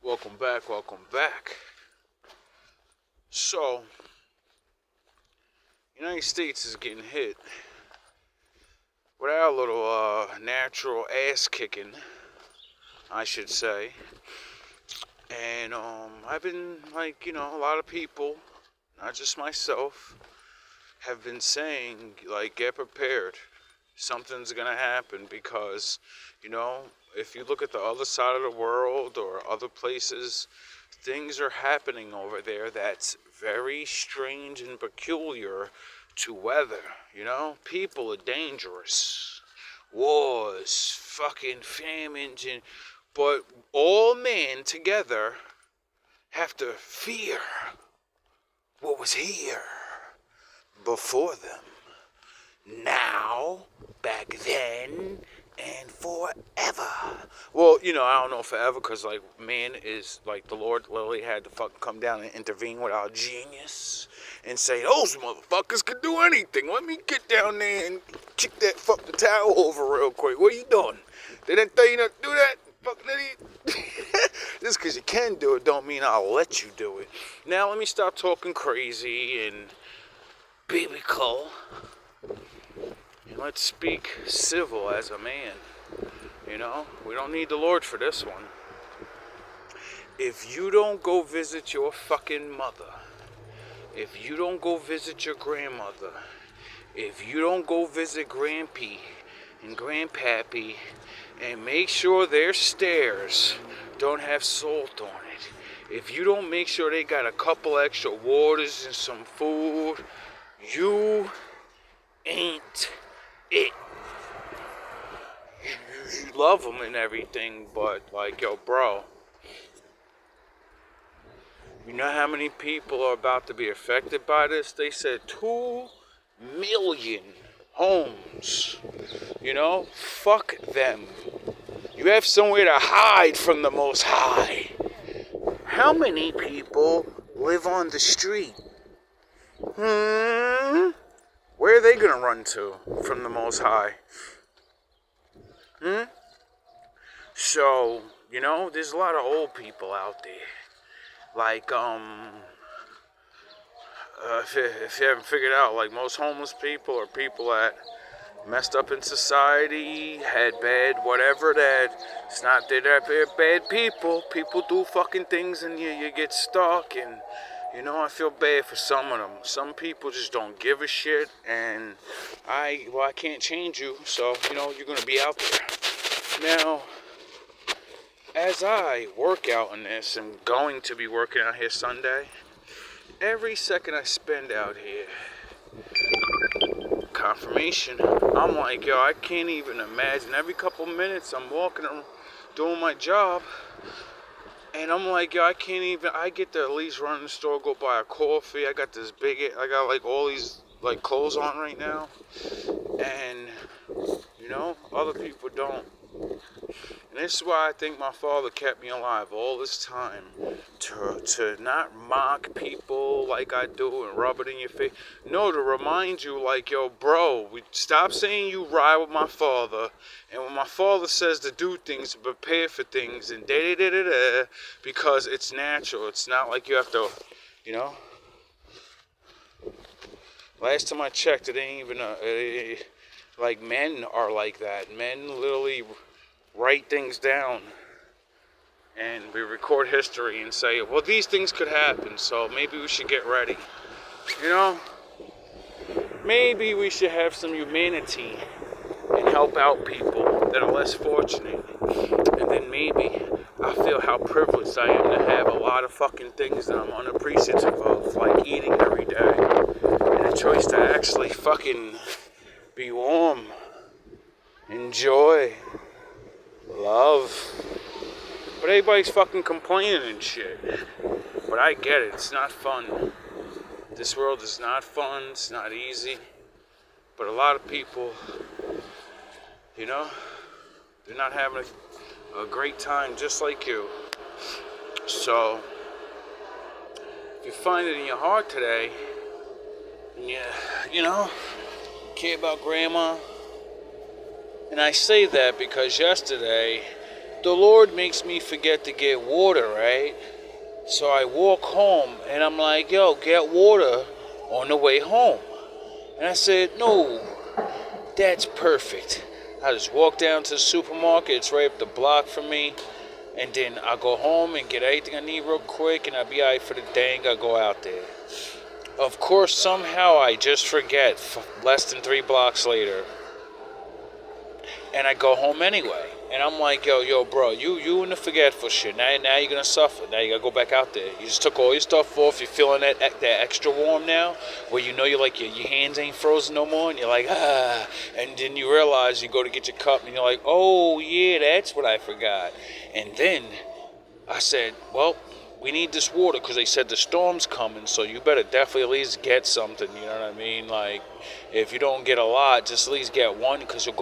Welcome back, welcome back. So, United States is getting hit with our little natural ass kicking, I should say. And I've been a lot of people, not just myself, have been saying get prepared. Something's gonna happen because, if you look at the other side of the world or other places, things are happening over there that's very strange and peculiar to weather. People are dangerous. Wars, fucking famines, but all men together have to fear what was here before them. Now, back then, and forever. Well, I don't know forever, because, man is, the Lord literally had to fucking come down and intervene with our genius and say, those motherfuckers can do anything. Let me get down there and kick that fucking towel over real quick. What are you doing? They didn't tell you not to do that? Fucking idiot. Just because you can do it don't mean I'll let you do it. Now, let me stop talking crazy and biblical. And let's speak civil as a man. We don't need the Lord for this one. If you don't go visit your fucking mother, if you don't go visit your grandmother, if you don't go visit Grampy and Grandpappy and make sure their stairs don't have salt on it, if you don't make sure they got a couple extra waters and some food, you ain't it. You love them and everything, but yo, bro, you know how many people are about to be affected by this? They said 2 million homes. Fuck them. You have somewhere to hide from the Most High. How many people live on the street? Where are they gonna run to from the Most High? So, there's a lot of old people out there. If you haven't figured out, most homeless people are people that messed up in society, had bad whatever, that it's not that they're bad people. People do fucking things and you get stuck, and I feel bad for some of them. Some people just don't give a shit, and I can't change you, so you're gonna be out there. Now, as I work out in this, and going to be working out here Sunday, every second I spend out here, confirmation, I'm like, yo, I can't even imagine. Every couple minutes I'm walking around doing my job, and I'm like, yo, I get to at least run in the store, go buy a coffee. I got all these clothes on right now, and other people don't. And this is why I think my father kept me alive all this time, to not mock people like I do and rub it in your face. No, to remind you, yo, bro, stop saying you ride with my father, and when my father says to do things, to prepare for things, and da-da-da-da-da, because it's natural. It's not like you have to, Last time I checked, it ain't even men are like that. Men literally write things down, and we record history and say, well, these things could happen, so maybe we should get ready. Maybe we should have some humanity and help out people that are less fortunate. And then maybe I feel how privileged I am to have a lot of fucking things that I'm unappreciative of, like eating every day, and a choice to actually fucking be warm, enjoy, love. But everybody's fucking complaining and shit. But I get it, it's not fun. This world is not fun, it's not easy. But a lot of people, they're not having a great time just like you. So, if you find it in your heart today, and you care about grandma, and I say that because yesterday, the Lord makes me forget to get water, right? So I walk home and I'm like, yo, get water on the way home. And I said, no, that's perfect. I just walk down to the supermarket. It's right up the block from me. And then I go home and get everything I need real quick. And I'll be all right for the day and I go out there. Of course, somehow I just forget less than 3 blocks later. And I go home anyway. And I'm like, yo, bro, you in the forgetful shit. Now you're going to suffer. Now you got to go back out there. You just took all your stuff off. You're feeling that extra warm now. Where you know you're like, your hands ain't frozen no more. And you're like, ah. And then you realize you go to get your cup. And you're like, oh, yeah, that's what I forgot. And then I said, well, we need this water because they said the storm's coming. So you better definitely at least get something. You know what I mean? Like, if you don't get a lot, just at least get one because you'll go